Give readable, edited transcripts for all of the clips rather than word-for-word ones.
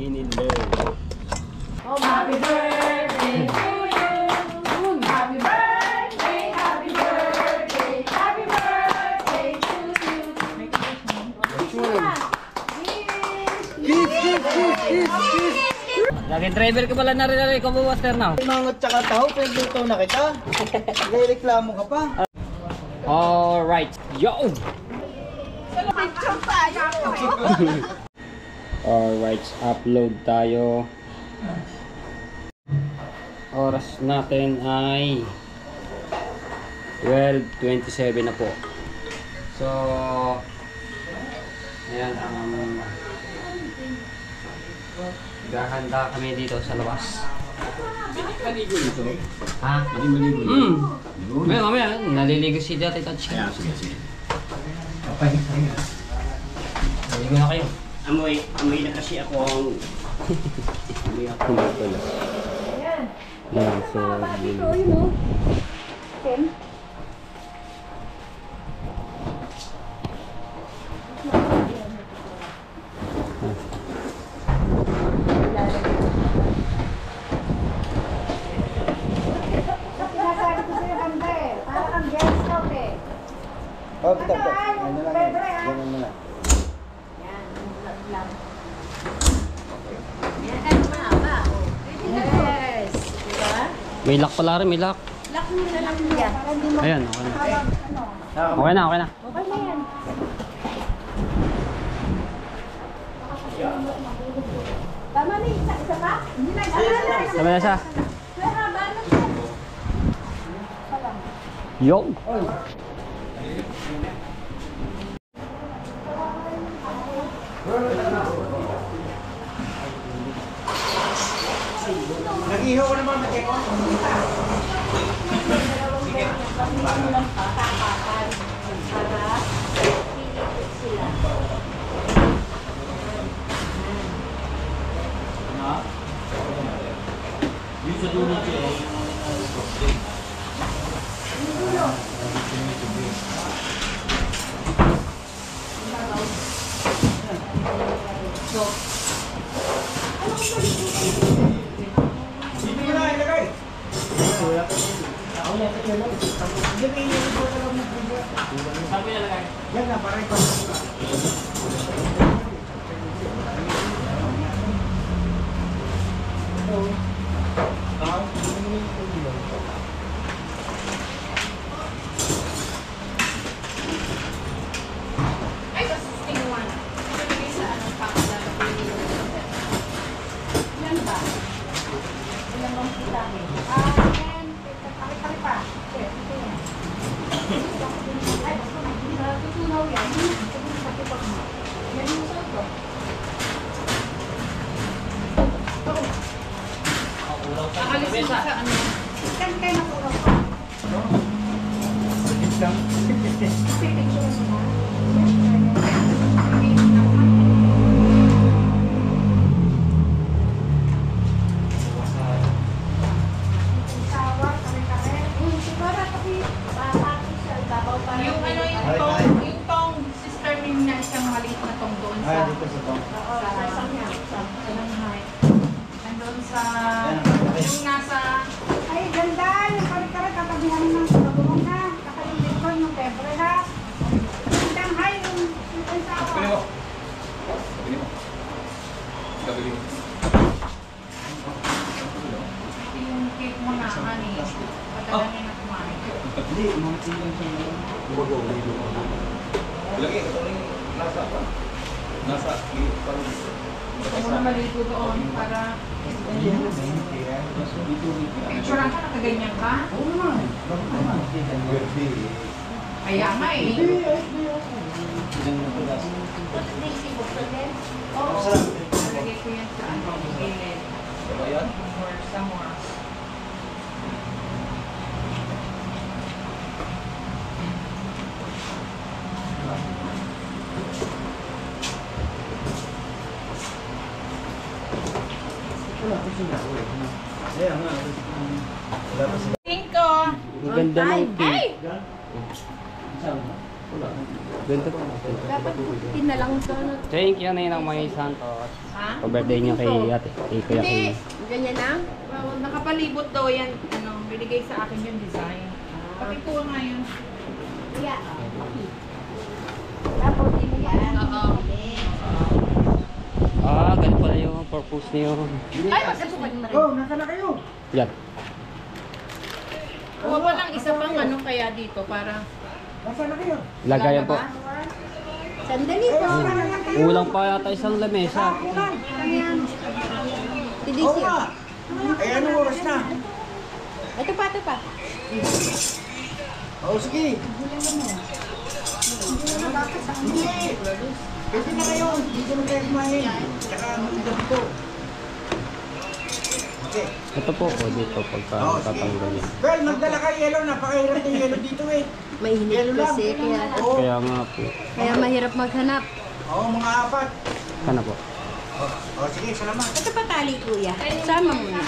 Pinindol. Oh, happy birthday to you. Happy birthday, happy birthday, happy birthday to you. Lagi driver ka pala na rin ikaw po, Master na. Mangot tsaka taho, pinagluto na kita. Nagreklamo ka pa. Alright, yo! Alright, upload tayo. Oras natin ay 12:27 na po. So, ayan, gahanda kami dito sa labas. Maligo dito? Ha? Hindi maligo dito? Mamaya, naliligo si Dati Touch. Ayan, sige. Naligo na kayo. Amoy na kasi ako ang... Amoy ako na pala. Ayan, so... Oh, betul. Ano lang yan. Ganyan mo na. Yes. Diba? May lock pala rin, may lock. Lock mo na lang yan. Ayan, okay na. Okay na, okay na. Okay na yan. Tama na isa pa? Hindi na isa. Sabi na siya. Yo! Nag-iho ko naman, nag-iho. Yung sa dulo ko. Yung tong sister min na isang maliit na tong doon sa... Dito sa tong. Nandun sa... Yung nasa... Ay, ganda! Yung kare-kare katabihan ng pagulong ha. Kakalimit ko yung pebre ha. Gandang hay yung sawa. Pili mo. Gabili mo. Ito yung cake mo na, honey. Padalanin na kumain. Hindi, mga silang siya. Bilangin, ito rin nasa pa. Nasa, Gusto mo na maligo doon para... Picture ka, nakaganyan ka? Oo naman. Kaya nga eh. Oo. Nalagay ko yan sa ano, gilid. Or somewhere. Wala pa sila. Cinco. Ang ganda ng cake. Wala. Ganito po. Dapat pinalang to. Thank you, Ninang May Santos. Ha? Pa-birthday niyo kay ate. Kay Kuya Hindi. Kay. Ganyan na? Nakapalibot daw yan. Binigay sa akin yung design. Pakikuha nga yun. Yeah. Tapos yan. Oo. Ganito pala yung purpose niyo. Ay, mag-asupad mo rin. Oh, nasa na kayo? Yan. Kuha pa lang isa pang kaya dito para... Nasa na kayo? Lagayan po. Sandali po. Kulang pa yata isang lamesa. Oo nga. Ay, anong oras na? Ito pa. Oo, sige. Hindi. Pwede na kayo. Dito na kayo kumain. Tsaka magandang ko. Okay. Ito po, o dito pagka Oo, tatanggal yan. Well, magdala kayo yelo. Napakahirap ng yelo dito eh. Mainit Yelo lang. kasi kaya... Oo. Kaya nga po. Kaya mahirap maghanap. Oo, mga apat. Sana po. Oo, sige, salamat. Ito pa tali, kuya. Sama mo na.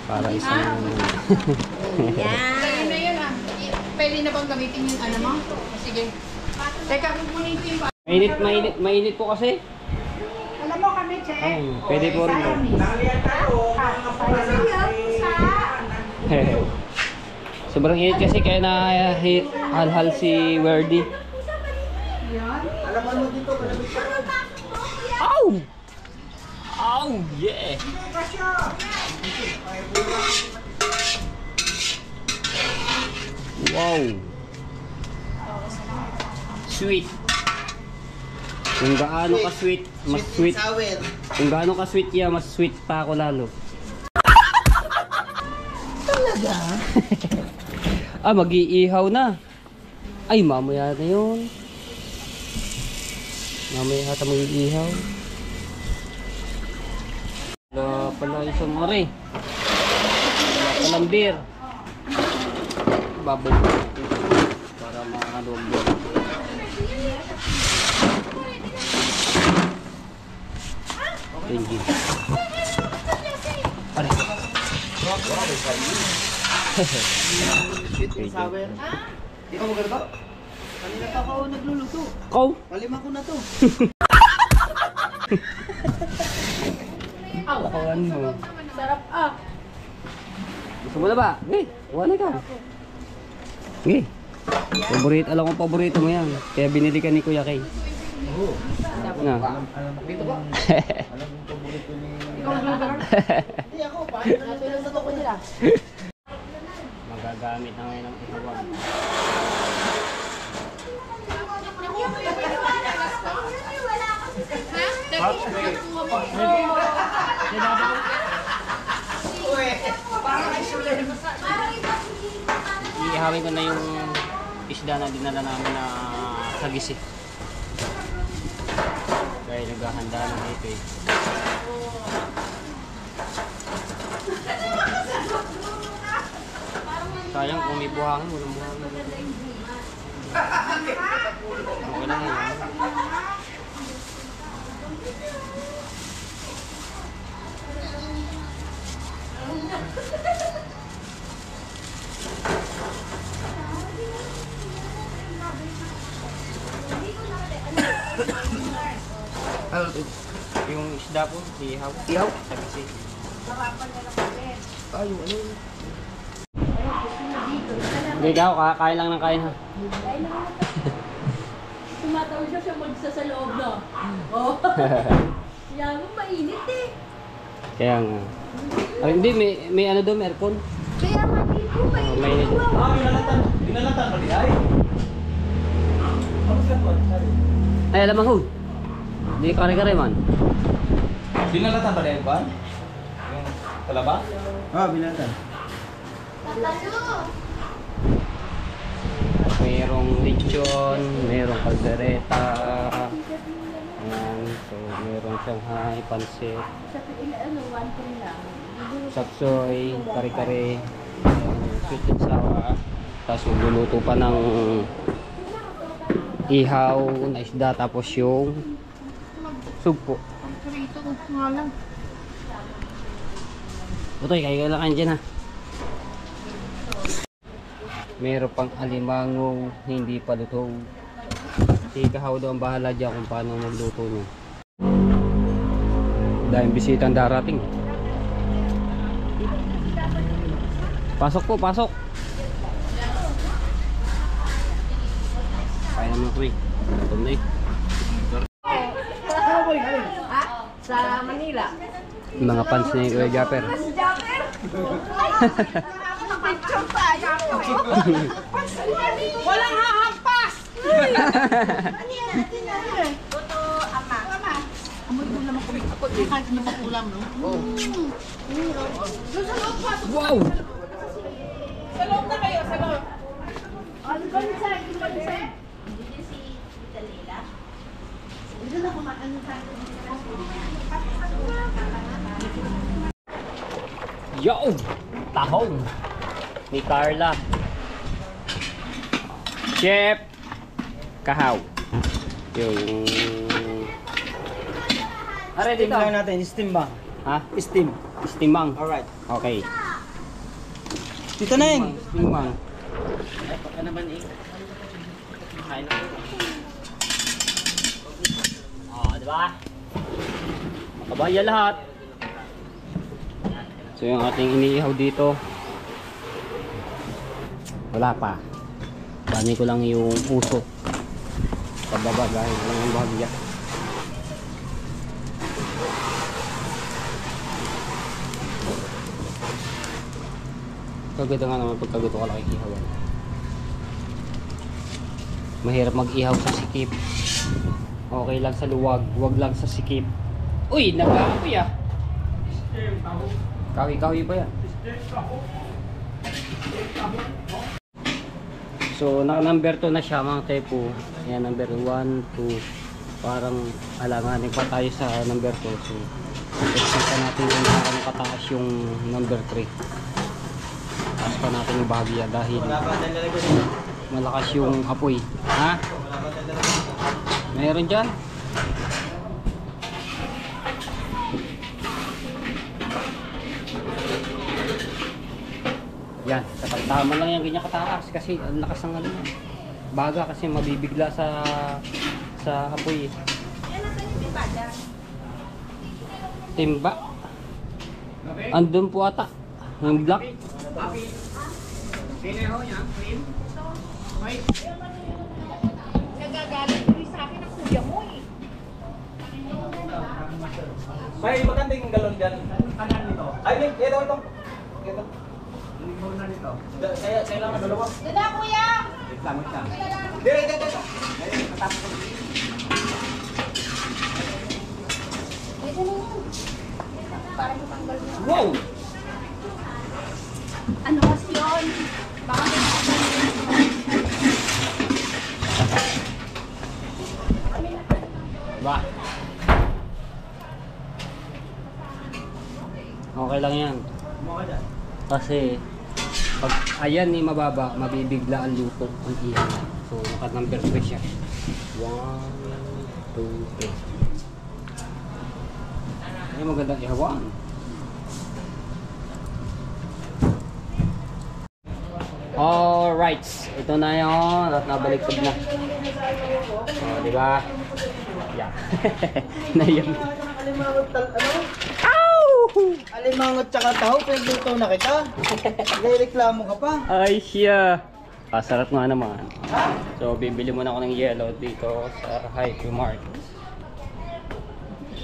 Para isang... Yan. Ayun na yun ah. Pwede na bang gamitin yung ano mo? Sige. Teka, kukunin ko yung mainit po kasi. Alam mo kami, Che. Ay, pwede po rin po. Nakalian tayo. Sobrang init kasi kaya na halhal si Werdy. Alaman mo dito, malamig ka. Ow! Oh, yeah! Kasya! Wow! Sweet! Kung gaano ka sweet, mas sweet. Kung gaano ka sweet yan, mas sweet pa ako lalo. Talaga? Mag-iihaw na. Ay, mamaya na yun. Mamaya ata mag-iihaw. Wala pala isang mare. Wala palang beer. Babay ko para makaluwag yun. Thank you. Pare. Sweet and sour. Ikaw maganda? Kanina pa ako nagluluto. Kau? Palima ko na to. Lakawan mo. Sarap ah. Gusto mo na ba? Okay, kuha na ka. Okay. Paborito, alam ko paborito mo yan. Kaya binili ka ni Kuya Kay. Oo. Na. Dito ba? Alam mo paborito ni... Hindi ako, paano na natin ko nila? Magagamit na ngayon ang ihawan. Ihawin ko na yung isda na dinala namin na sagis eh. Kaya naghahanda na dito eh. Sayang kung may buhangin, walang buhangin. Okay lang yan. Yung isda po, ihaw. Ihaw? Sagis eh. Ay, yung ano? Hindi ikaw, kain lang ng kain ha. Tumatawag siya magsa sa loob na. Oh. Yan mo, mainit eh. Kaya nga. Ay, hindi, may ano doon, may aircon. Kaya nga dito, Mainit. Binalatan pa di ay. Ano ka po? Ay, alam mo. Hindi kare-kare man. Binalatan pa di ay ba? Yung talaba? Ah, binatan. Mayroong lechon, mayroong kaldereta. Ayan, so mayroong Shanghai, pansit, sapsoy, kare-kare, sweet and sour. Tapos magluluto pa ng ihaw na isda, tapos yung sugpo. Rito ko nga lang. Utoy, kayo lang kayo dyan ha. Meron pang alimangong hindi pa lutong. Si Kahaw daw ang bahala dyan kung paano magluto niya. Dahil bisitang darating. Pasok po, pasok. Kaya naman ko eh. Gutom na eh. Sa Manila. Yung mga pants ni Kuya Japper. Walang hahampas! Wow! Sa loob na kayo, sa loob. Yo! Tahong ni Carla. Chef Kahaw. Yung Are Steam dito. lang natin, steam ba? Ha? Steam. Steamang. Alright. Okay. Tito Neng! Steamang. Baka naman eh. Kain na. Oh, di ba? Makabaya lahat. So yung ating iniihaw dito. Wala pa. Bani ko lang yung uso. Pababa dahil lang yung bahagya. Kaganda nga naman pagkaguto ka lang iihawan. Mahirap mag-ihaw sa sikip. Okay lang sa luwag, wag lang sa sikip. Uy, nag-aapoy ah. Kawi-kawi pa yan. So, naka-number 2 na siya mga tepo. Ayan, number 1, 2. Parang alanganin pa tayo sa number 2. So, explain pa natin kung saan kataas yung number 3. Taas pa natin yung bahagya dahil Wala pa dyan lalagay dito. malakas yung apoy. Ha? Wala pa dyan lalagay. Mayroon dyan? Yan, tama lang yan ganyan kataas kasi ang lakas ng ano yan. Baga kasi mabibigla sa apoy. Timba. Andun po ata. Yung black. Nagagalit ko sa akin ang kuya mo eh. May magandang galon dyan. Kanan nito. Ay, ito. Ito. Limon na nito. Saya lang ang dalawa. Dala kuya! Wait lang. Dito. Matapos ko. Ito na yun. Para matanggal mo. Wow! Ano kasi yun? Baka Ba? Okay lang yan. Kasi pag ayan ni mababa, mabibigla ang luto ang iyan. So naka number 3 siya. 1, 2, 3. Ay magandang ihawan. Alright, ito na yun at nabaliktad na. Oh, di ba? Yeah. Nayam. Alimangot tsaka taho, pinagluto na kita. Nagreklamo ka pa. Ay siya. Pasarap nga naman. So bibili muna ako ng yellow dito sa Hyper Market.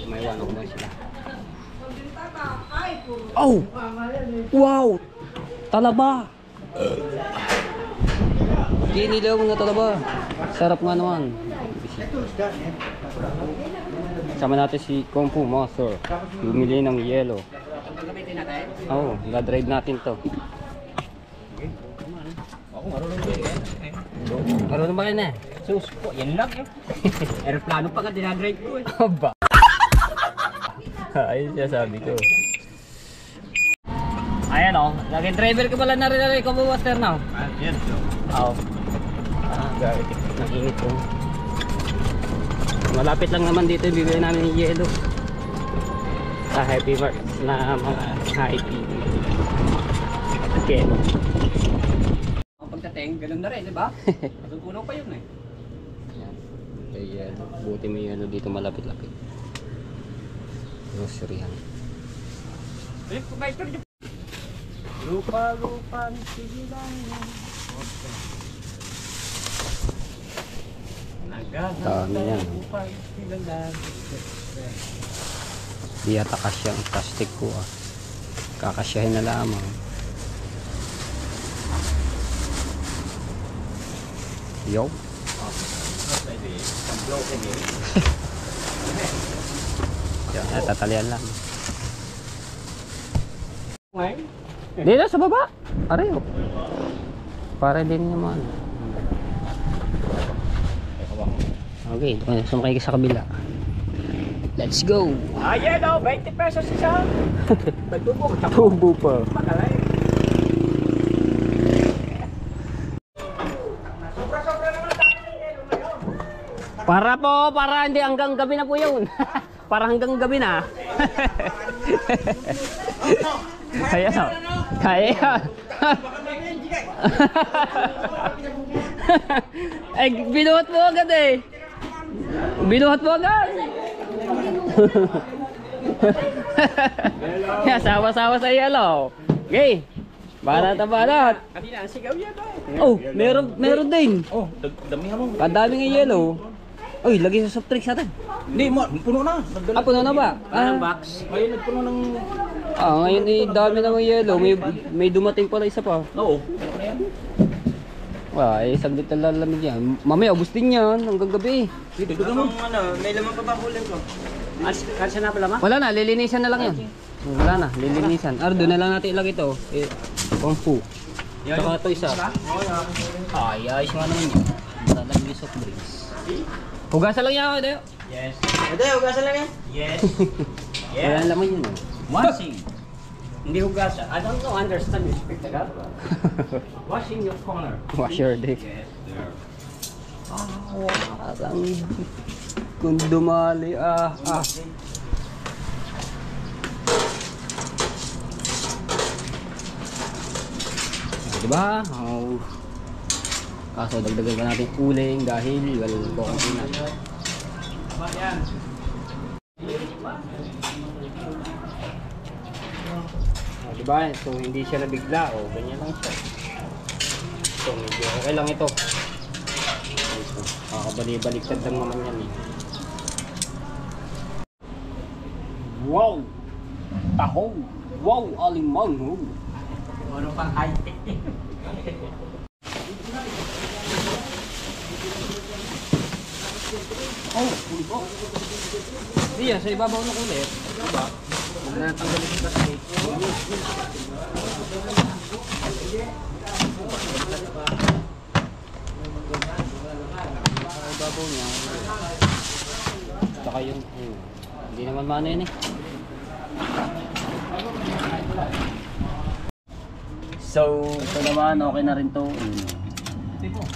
May one ako na sila. Oh! Wow! Talaba! Kinilaw na talaba. Sarap nga naman. Sama natin si Kung Fu Master. Bumili ng yellow. Oo, ga-drive natin to. Ako marunong din yan. Marunong ba na? Sus po, yan lang eh. Aeroplano pa ka dinadrive ko eh. Aba! Ayun siya sabi ko. Ayan o, naging driver ka pala na rin Kung Fu Master now. Yes, so. Oo. Gawit. Nag-init ko. Malapit lang naman dito bibili namin yung yellow. Sa Happy Mart na mga happy. Okay. Ang pagdating, ganun na rin, di ba? Matutunaw pa yun eh. Ayan, buti may ano dito malapit-lapit. Groceryhan. Lupa, sigilan. Dami yan. Di yata kasya ang plastic ko ah. Kakasyahin na lamang. Yo. Yan, tatalian lang. Dito sa baba. Areho. Para din naman. Okay, ito kayo. Sumakay ka sa kabila. Let's go! Ayan o, 20 pesos isa. Nagtubo ka. Tubo pa. Makalay. Para hindi hanggang gabi na po yun. Para hanggang gabi na. Kaya no? Kaya. Eh, binuhat mo agad eh. Binuhat mo agad. Kaya sawa-sawa sa yellow. Okay. Banat na banat. Kanina, ang sigaw yan ba? Oh, meron din. Oh, damihan mo. Kadami ng yellow. Uy, lagi sa soft drinks natin. Hindi, puno na. Ah, puno na ba? Anong box? Ngayon nagpuno ng... Ngayon eh, dami na ng yellow. May dumating pala isa pa. Oo. Ano na yan? Saglit na lalamig yan. Mamaya, ubus din yan hanggang gabi. Sige, dagdagan mo. May laman pa ba kulang ko? Kasi na pala ma? Wala na, lilinisan na lang yan. Wala na, lilinisan. Doon na lang natin ilagay ito. Pampu. Saka ito isa. Ay, ayos nga naman yan. Malalagay yung soft drinks. Hugasan lang yan ako, Deo. Yes. Ito, hugasan lang yan? Yes. Wala laman yun. Washing. Hindi hugasan. I don't know, understand you speak Tagalog. Washing your corner. Wash your dick. Yes, there. Parang kung dumali, Diba? Kaso dagdagan pa natin uling dahil walang bokong ina. Diba? So hindi siya nabigla o ganyan lang siya. So medyo okay lang ito. Kakabali-baliktad lang naman yan eh. Wow! Taho! Wow! Alimang! Ano pang high-tech? Oh, pulbo. Iya, sa ibabaw ng kulit. Diba? Huwag na natanggalin yung plastic. Sa ibabaw niya. Saka yung, hindi naman maano yun eh. So, ito naman, okay na rin to.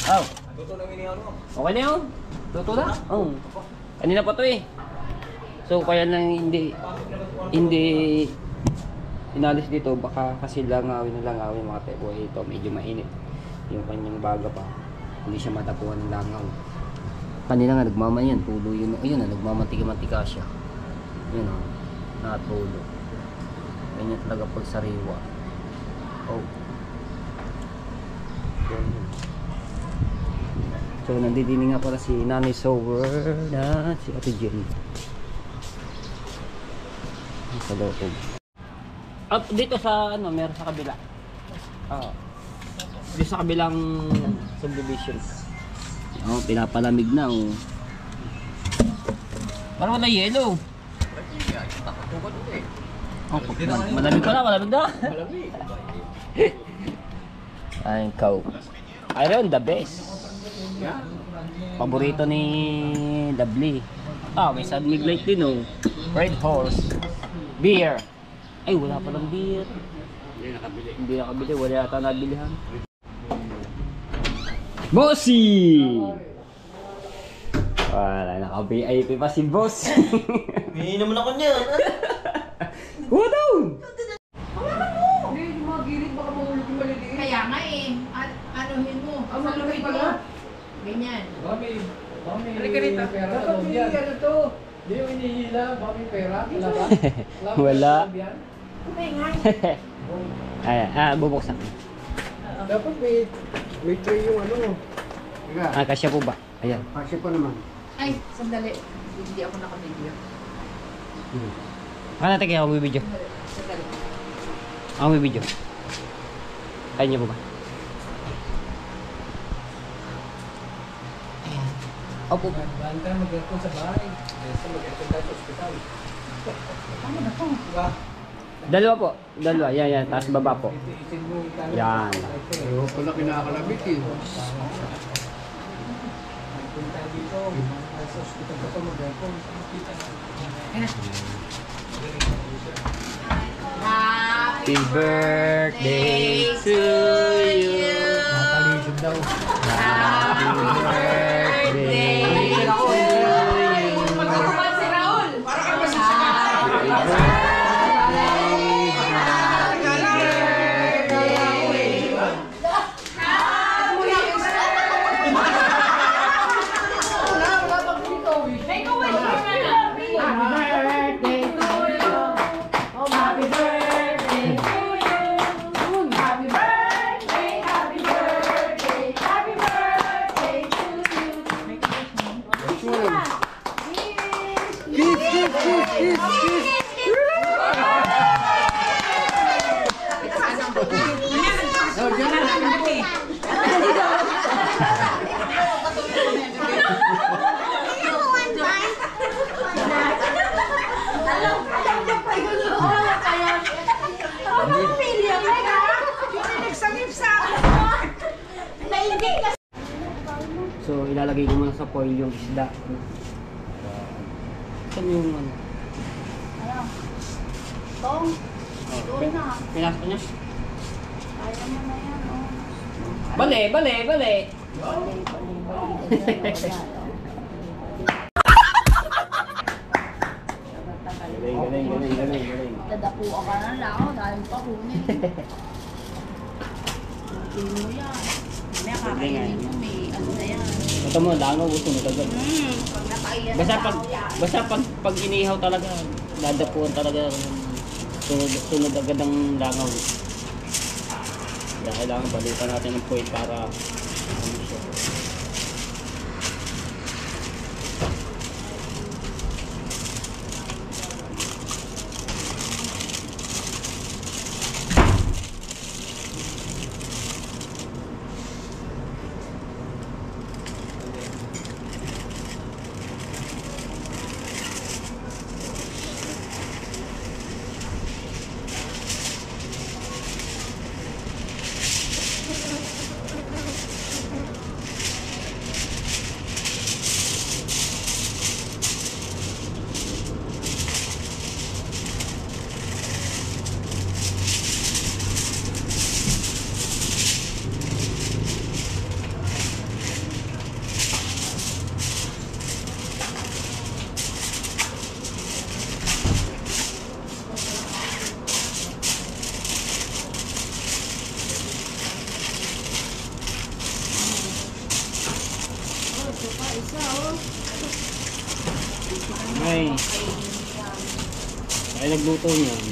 Oh. Okay na yun? Totoo na? Oo. Kanina pa to eh. So kaya lang hindi inalis dito, baka kasi langawin mga tebo. Ito medyo mainit yung kanyang baga pa, hindi siya matapuan ng langaw. Kanina nga nagmamayan, tulo yun. Ayun na, nagmamantika-mantika siya. Yun o, natulo. Ganyan talaga pag sariwa. Oh. Ganyan. So nandidini nga pala si Nanay Sower at si Ate Jen sa loob. Up dito sa ano, meron sa kabila. Dito sa kabilang subdivision. Oh, pinapalamig na oh. Parang wala yellow. Oh, malamig pala, malamig na. Malamig. Ayun, Coke. Ayun, the best. Paborito ni Lovely. May San Mig Light din oh. Red Horse. Beer. Ay, wala palang beer. Hindi nakabili. Wala yata nabilihan. Bossy! Wala, naka-VIP pa si Boss. Hindi naman ako niyan. What down? Kaya nga eh, anuhin mo. Maluhin mo. Ganyan. Dapat may ano to. Hindi yung hinihila, baka may pera. Wala ba? Wala. Ingay. Ayan, bubuksan. Dapat may tray yung ano. Kasya po ba? Ayan. Kasi po naman. Ay, sandali. Hindi ako naka-video. Natin kaya ako may video. Sandali. Ako may video. Kaya niyo po ba? Ayan. Opo. Bahan ka mag-aircon sa bahay. Basta mag-aircon tayo sa ospital. Ano na to? Diba? Dalawa po. Dalawa. Yan. Taas baba po. Isin mo yung kanan. Yan. Pero pala kinakalabit eh. Punta dito. Sa ospital ka pa mag-aircon. Happy birthday to you. Matalisod daw. Happy birthday to you. Magkakuman si Raul! Happy So, ilalagay ko muna sa foil yung isda. Saan yung ano? Tong, doon na. Pinasok niya? Kaya mo na yan, oh. Bale! Galing. Dadapuan ka na lang, oh. Dahil pa kunin. Hindi mo yan. May kakainin mo, may ano na yan. Ito mo, langaw, gusto mo agad. Pag nakaiyan Basta pag inihaw talaga, dadapuan talaga. Sunod agad ang langaw. Kaya kailangan balikan natin ng foil para ano siya. Ay nagluto niyan.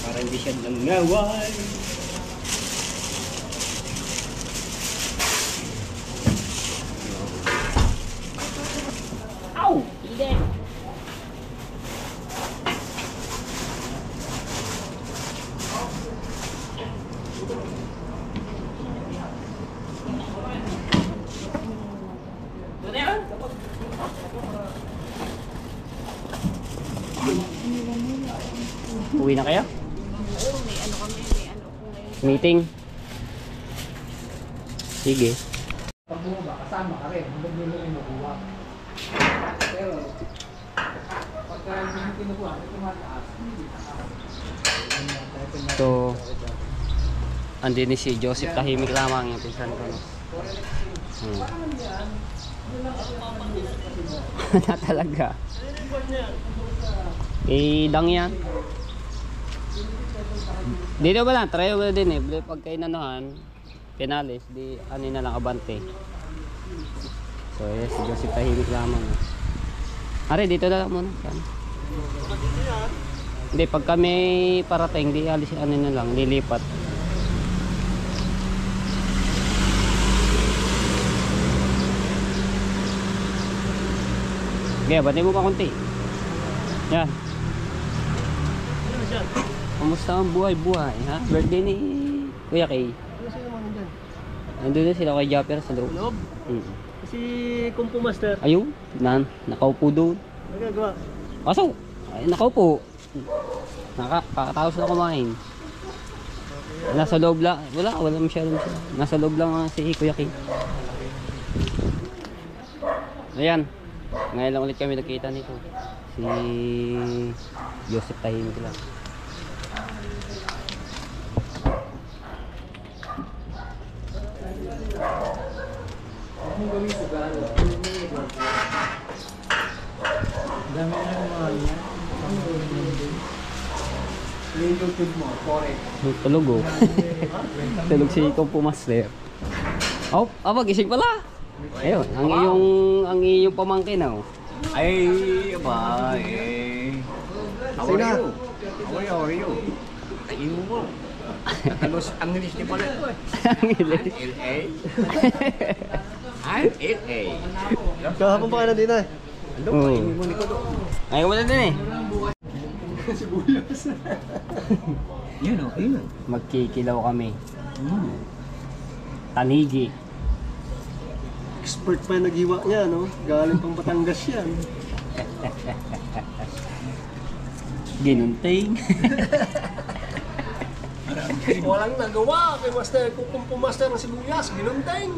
Para hindi siya nangaway. Ow! Hindi! Uwi na kayo? May ano kami, may ano kung may... Meeting? Sige. Pag bumaba, kasama ka rin. Huwag nyo lang inukuha. Pero, pagka hindi kinukuha, ito tumataas. So, andin ni si Joseph, tahimik lamang yung pinsan ko. No? Na talaga. Eh, lang yan. Dito ba lang, try mo din eh. Pag kainanuhan, pinalis, di ano na lang, abante. So yes, Joseph tahimik lamang. Are, dito na lang muna. Hindi, pag kami parating, di alis, ano na lang, lilipat. Okay, bati mo pa konti. Yan. Kamusta ang buhay-buhay, ha? Birthday ni Kuya Kay. Ano sa'yo naman dyan? Nandun na sila kay Japper sa loob. Loob? Si Kumpo Master. Ayun, nakaupo doon. Nagagawa. Kaso, ay, nakaupo. Kakatapos na kumain. Nasa loob lang. Wala masyadong siya. Nasa loob lang si Kuya Kay. Ayan. Ngayon lang ulit kami nakita nito. Si Joseph tahimik lang. Ang gawin sa gano? Dami na mga yan. Ang gawin mo din. Yung YouTube mo, correct. Tulog oh. Tulog si Kumpo Master. Oh, gising pala. Ayun, ang iyong pamangkin oh. Ay, ba, eh. How are you? How are you? Ay, mo. Nakalos ang English ni pala ito eh. Ang ilis. LA? I'm LA. Kahapon pa kayo na din eh. Ano Oo. ba? Hindi mo ni ko doon. Ayaw mo na din eh. Sibuyas. Yun o, yun. Magkikilaw kami. Tanigi. Expert pa yung naghiwa niya, no? Galing pang Batangas yan. Ginunting. Walang nagawa kay Master. Kung Kumpo Master ng sibuyas, ginunteng.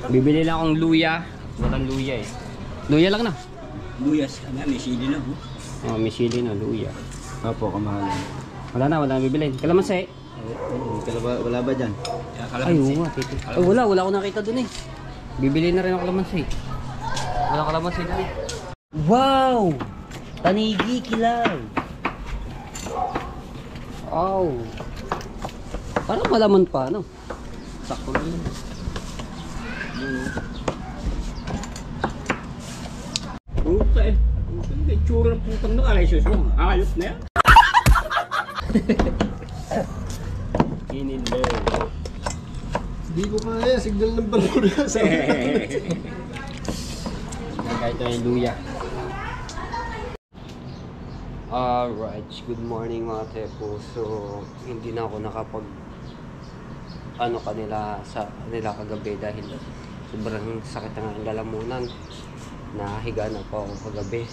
Bibili lang akong luya. Walang luya eh. Luya lang na. Luyas, ano, may sili na po. Oh, may sili na luya. Opo, kamahalan. Wala na bibilin. Kalamansi. Wala ba dyan? Ay, oo nga, tito. Ay, wala akong nakita dun eh. Bibili na rin ako kalamansi. Wala kalamansi dun. Wow! Tanigi kilaw. Wow. Parang malaman pa, no? Sakto lang yun. Okay. Ang itsura ng putang na alay sus mo. Ayos na yan. Kinilaw. Hindi ko kaya, signal ng balura sa Kahit ito yung luya. Alright, good morning mga tepo. So, hindi na ako nakapag sa kanila kagabi dahil sobrang sakit na ang lalamunan. Nahiga na po ako kagabi.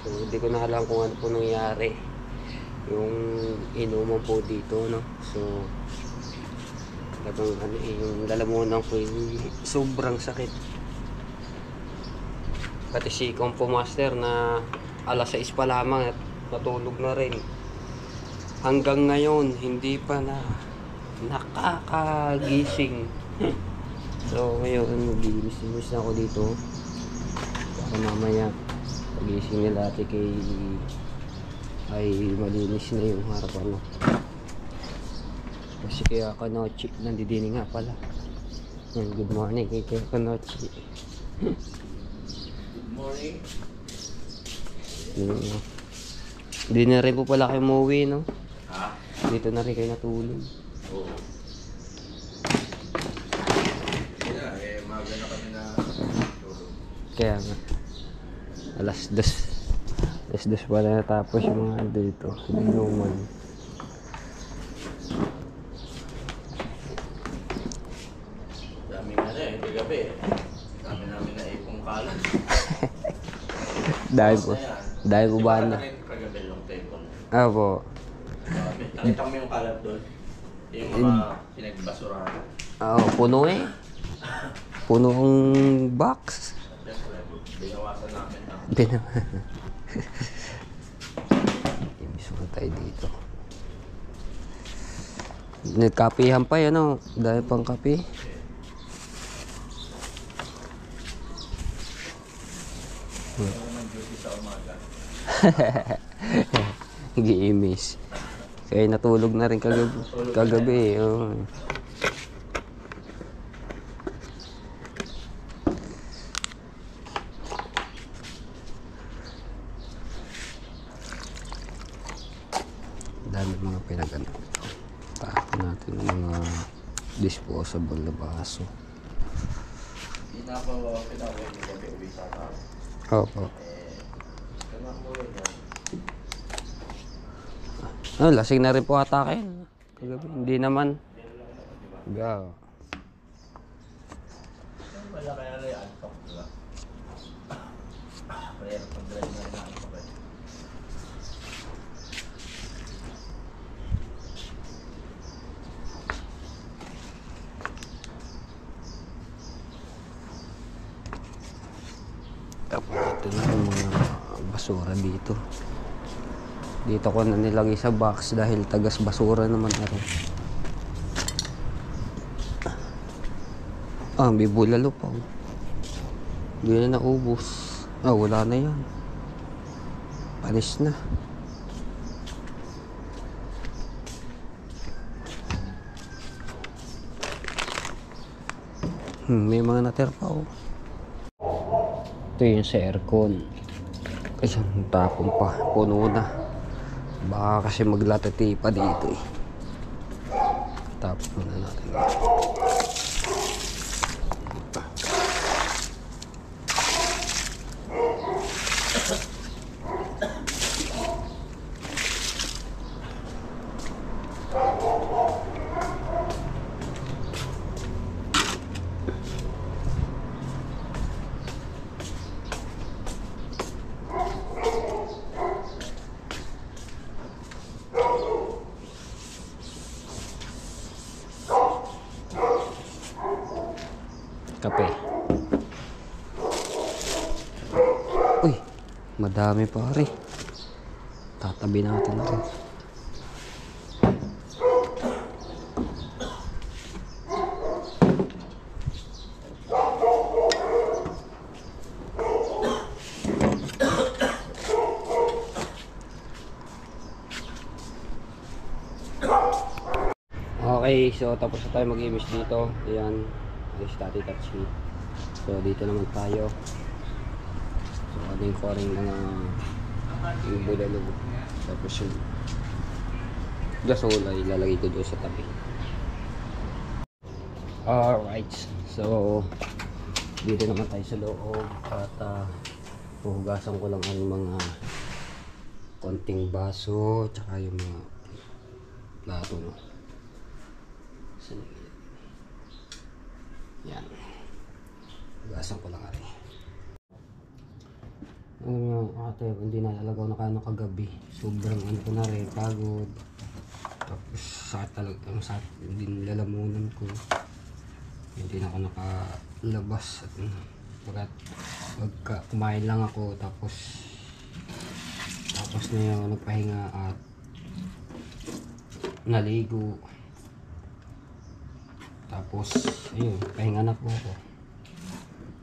So, hindi ko na alam kung ano po nangyari. Yung inuman po dito, no? So, yung lalamunan ko yung sobrang sakit. Pati si Kumpo Master na alas 6 pa lamang at natulog na rin. Hanggang ngayon, hindi pa na nakakagising. So, ngayon, maglinis na ako dito. Para mamaya, pagising nila ate kay ay malinis na yung harapan mo. Kasi kaya Kanochi, nandidini nga pala. Good morning kay Kanochi. Good morning. Hindi na rin po pala kayo umuwi, no? Ha? Dito na rin kayo natulog. Oo. Maga na kami na tulog. Kaya nga. Alas 2 pala natapos yung mga dito. Inuman. Dami nga na eh, gabi eh. Dami namin na ipong kalan. Dahil po ba na? Kagabi long table. Opo. Grabe. Nakita mo yung kalat doon? Yung mga pinagbasurahan. Oo, puno eh. Puno ang box. Siyempre, binawasan namin na. Ibis mo tayo dito. Nagkapihan pa yan, no? Dahil pang kape. Giimis. Kaya natulog na rin kagabi. Oh. Dami mga pinagano. Tapon natin ng mga disposable na baso. Opo. Lasing na rin po ata kayo. Kagabi, hindi naman. Go. Wala kaya na yung antok, diba? Pero pag-drive na rin na antok eh. Tapos ito na yung mga basura dito. Dito ko na nilagay sa box dahil tagas basura naman na rin. May bulalo pa. Hindi na naubos. Wala na yan. Panis na. May mga natira pa. Ito yung sa aircon. Isang tapon pa. Puno na. Baka kasi maglatati pa dito eh. Tapos muna natin. Kape. Uy, madami pare. Tatabi natin ito. Okay, so tapos na tayo mag-image dito. Ayan. Static touch sheet. So dito naman tayo. So ating coring na yung bulalo. Tapos yung gasol ay ilalagay ko doon sa tabi. Alright, so dito naman tayo sa loob at puhugasan ko lang ang mga konting baso tsaka yung mga plato, no? Yan. Hugasan ko lang rin. Ate, hindi na alagaw na kaya ng kagabi. Sobrang ano ko na rin, pagod. Tapos sakit talaga, sakit din lalamunan ko. Hindi na ako nakalabas. At pagka kumain lang ako, tapos na yung nagpahinga at naligo. Tapos, ayun, pahinga na po ako.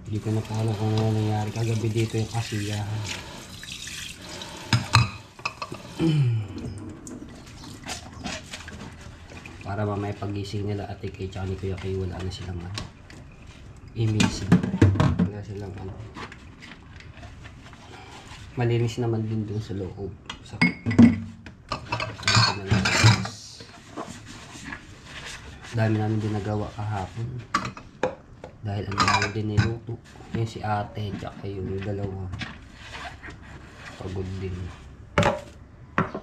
Hindi ko na po alam kung ano nangyari kagabi dito yung kasiyahan. Para mamaya pagising nila Ate Kay tsaka ni Kuya Kay, wala na silang imising. Wala silang malinis naman din dun sa loob. Sa dami namin din nagawa kahapon dahil ang dami din niluto. Yung si ate tsaka yung dalawa pagod din,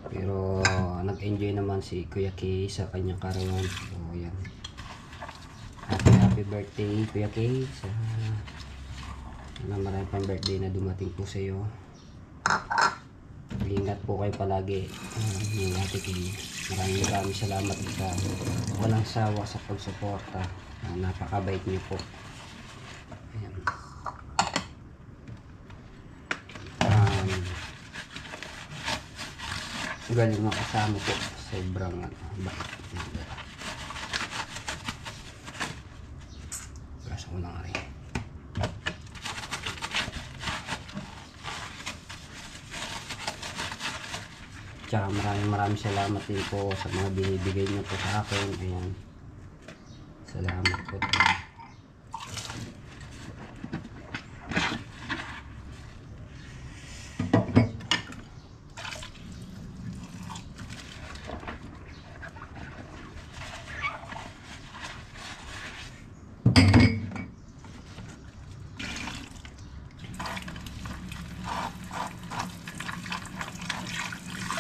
pero nag-enjoy naman si Kuya Kay sa kanyang karawan. So yan, happy birthday Kuya Kay, sa marami pang birthday na dumating po sa iyo. Ingat po kayo palagi, ni Ate Kay. Maraming salamat sa walang sawa sa pagsuporta. Napakabait niyo po. Ayan. Galing mga kasama po. Sobrang bait. Gasa ko lang rin. Tsaka maraming salamat din po sa mga binibigay niyo po sa akin. Ayan. Salamat po.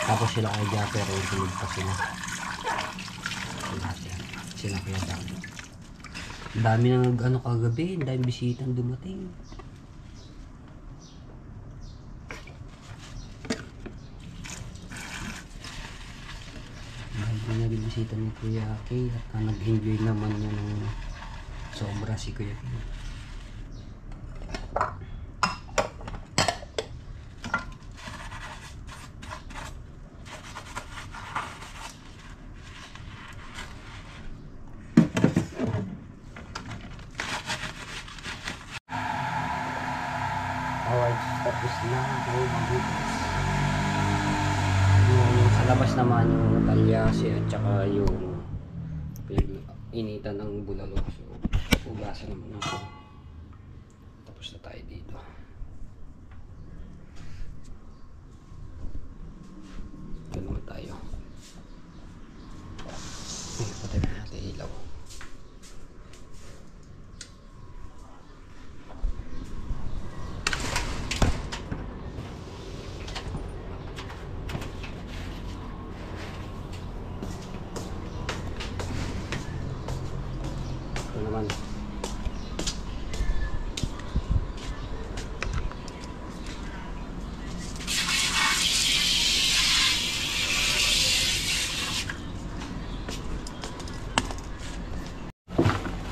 Tapos sila kay Japper, tulog pa sila. Sila kaya dami. Dami nang ano kagabi, dami bisitang dumating. Dahil na naging bisita ni Kuya Kay at nag-enjoy naman niya ng sobra si Kuya Kay. Alright, tapos na ako magugas. Yung sa labas naman yung talyasi at saka yung initan ng bulalo. So, ugasan naman ako. Tapos na tayo dito. Ito naman tayo. Ay, patay pa natin ilaw. Naman.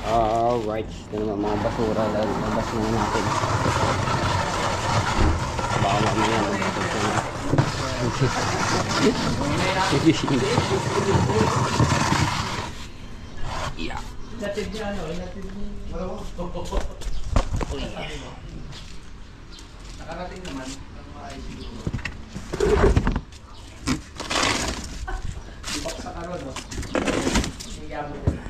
Alright, ito naman mga basura, labas na natin. Baka mamaya mabatag ko na. Yeah. Inatid niya ano, inatid niya. Uy. Nakarating naman ang mga ICU. Ibak sa karon, no? Yung yabot din.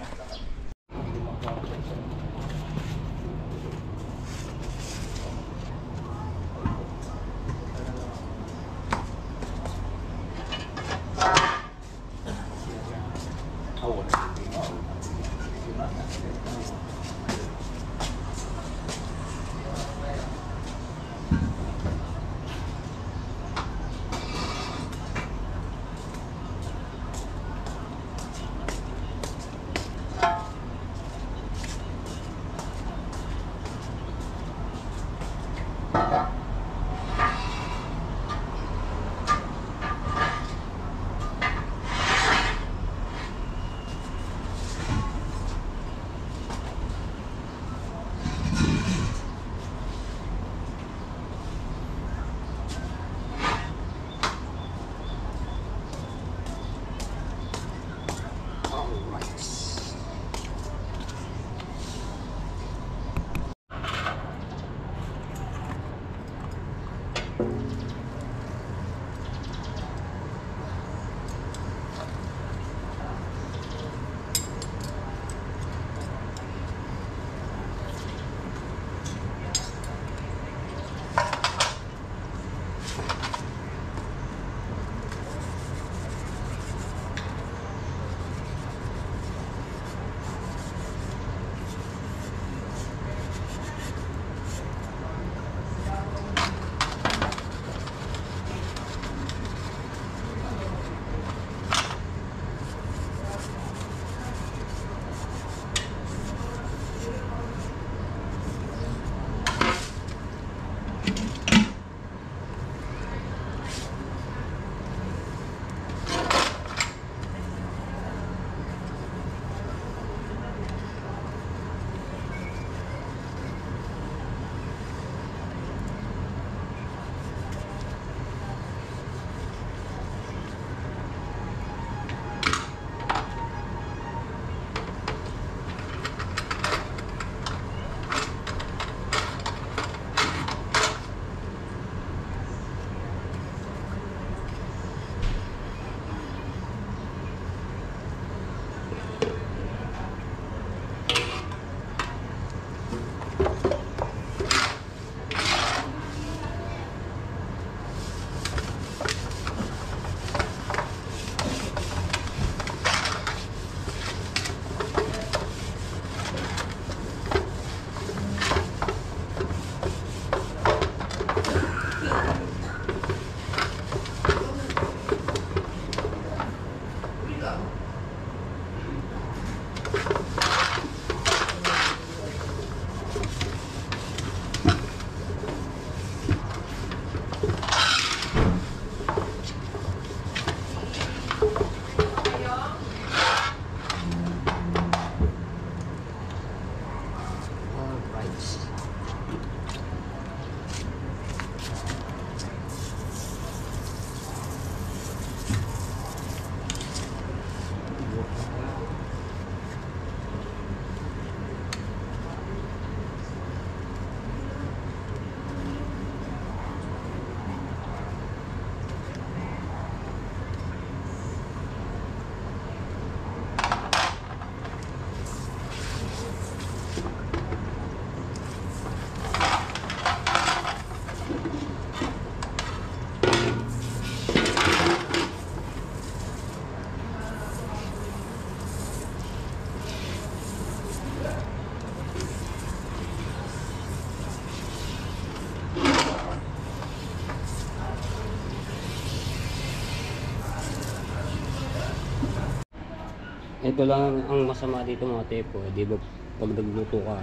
Ito lang ang masama dito mga tepo, di ba pag nagluto ka,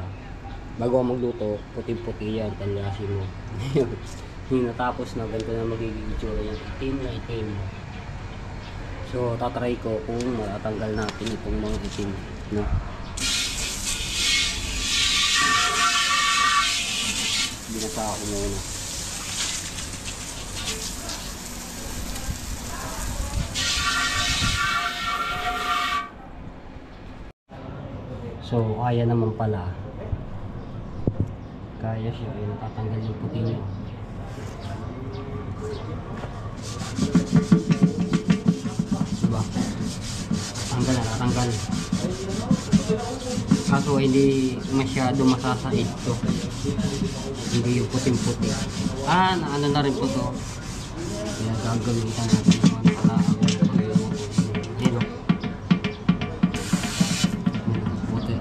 bago ka magluto, puti-puti yan, tanyasin mo. Yung natapos na, ganito na magiging itsura yan, itim na itim. So, tatry ko kung matatanggal natin itong mga itim. No? Binasa ako muna. So, kaya naman pala. Kaya siya, yung tatanggal yung puti niya. Diba? Tanggal na, tatanggal. Kaso hindi masyado masasaid to. Hindi yung puting-puti. Ah, naano na rin po to. Kaya gagamitan natin naman para yun. Puti.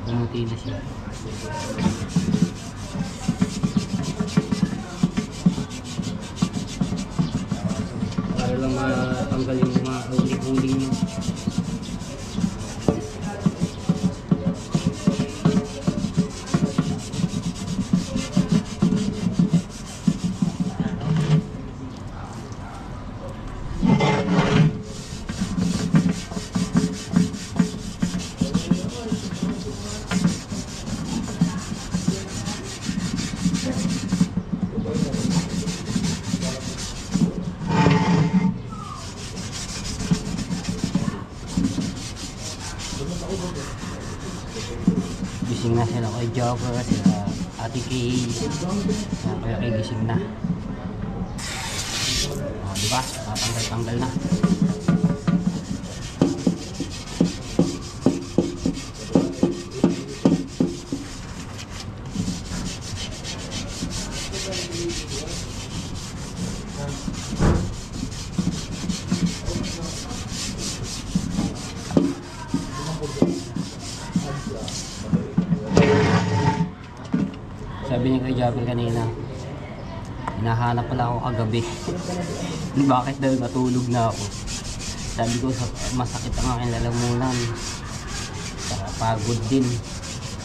Pumuti na siya. Para lang matanggal yung mga uling-uling nyo. Gising na sila kay Jogger, sila Ate Kay. Kaya kay gising na. O, diba? Tatanggal-tanggal na. Sabi niya kay Jabel kanina, hinahanap pala ako kagabi. Bakit daw natulog na ako? Sabi ko, masakit ang aking lalamunan. Saka pagod din.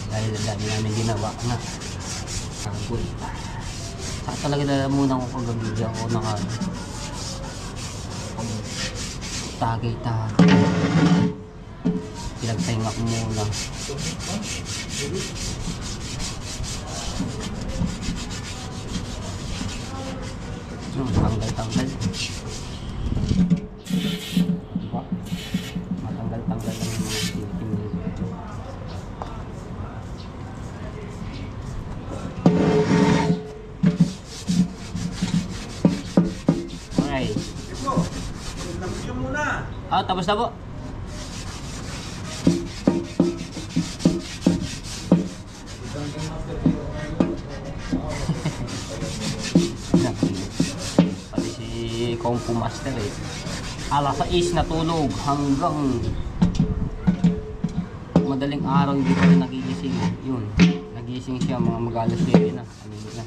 Dahil dami namin ginawa na. Pagod. Saka talaga lalamunan ko kagabi. Di ako tagay-tagay. Pinagpahinga ko muna. Tanggal-tanggal. Diba? Matanggal-tanggal lang yung mga itim nito. Okay. Tapos na po. Kung pumaster eh. Alas 6 natulog hanggang madaling araw hindi pa rin nagigising. Yun. Nagising siya mga mag-alas 7 na. Kanina na.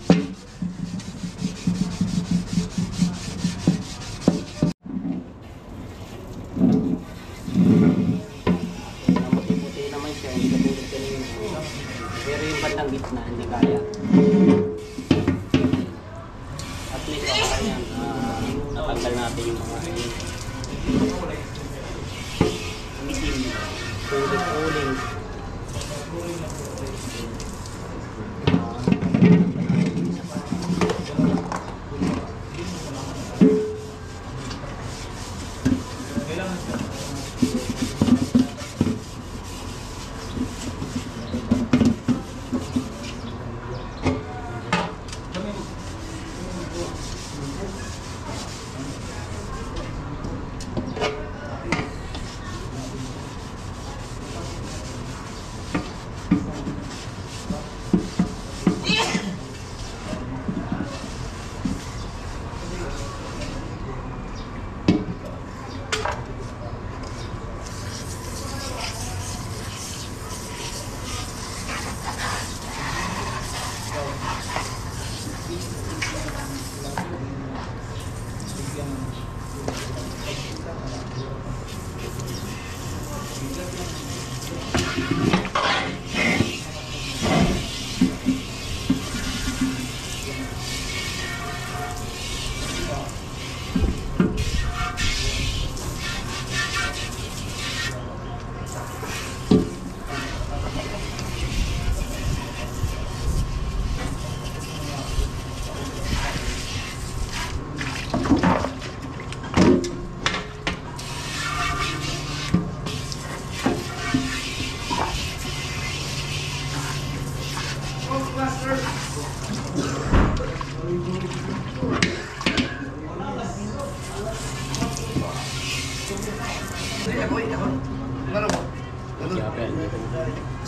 Maputi-puti naman siya. Hindi katulog kanina. Pero yung bandang gitna hindi kaya. At least ako yan. Natanggal natin yung mga uling-uling.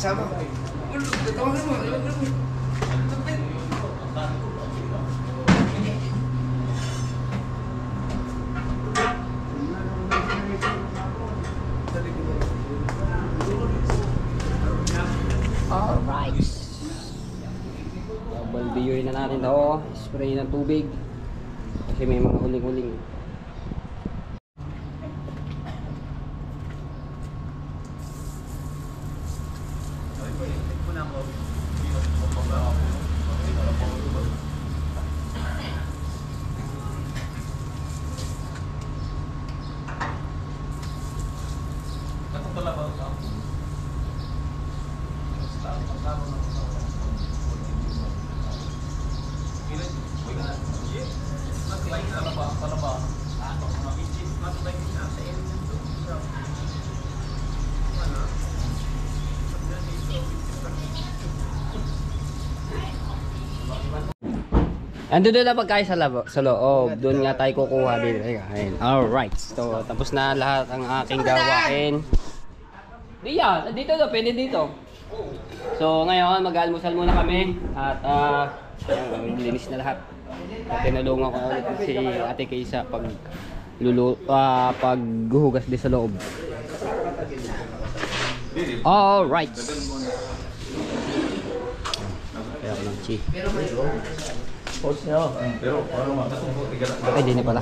Kasama. Tawagan mo. Alright. Double BUI na natin to. Spray ng tubig. Kasi may mga huling-huling. Ando doon na pagkain sa loob. Doon nga tayo kukuha din. Ayun. Alright. So, tapos na lahat ang aking gawain. Di yan. Dito to. Pwede dito. So, ngayon mag-almusal muna kami. At, linis na lahat. At tinulungan ko ulit si Ate Kaysa paghuhugas din sa loob. Alright. Kaya ko ng chi. Ay, di na pala.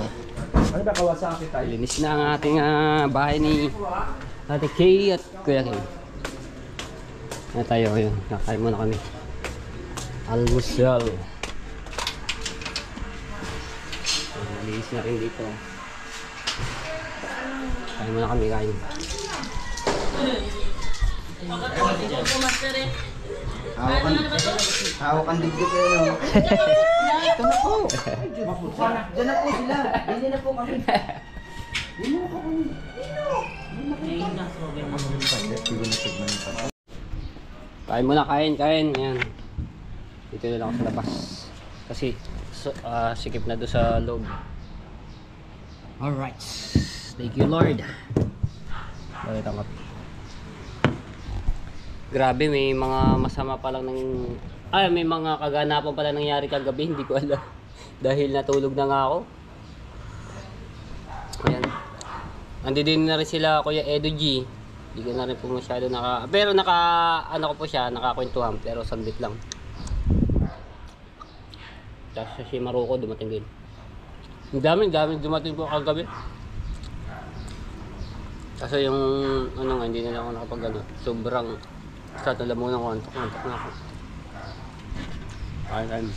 Ano ba Kawasaki tayo? Linis na ang ating bahay ni Ate Kay at Kuya Kay. Na tayo, yun. Nakain muna kami. Almusal. Linis na rin dito. Kain muna kami, kain. Hawak ang digdig kayo. Ito na po. Diyan na po sila. Hindi na po kami. Kain muna, kain. Ayan. Dito na lang ako sa labas. Kasi sikip na doon sa loob. Alright. Thank you, Lord. Balik ang kape. Grabe, may mga masama pa lang ng... may mga kaganapan pala nangyari kagabi, hindi ko alam. Dahil natulog na nga ako. Ayan. Andi din na rin sila Kuya Edo G. Hindi ko na rin po masyado pero ano ko po siya, nakakwentuhan. Pero sandit lang. Tapos si Maruko dumating din. Ang dami dumating po kagabi. Kaso yung hindi na lang ako nakapag sobrang sa talamunang kontak na ako. Ayun.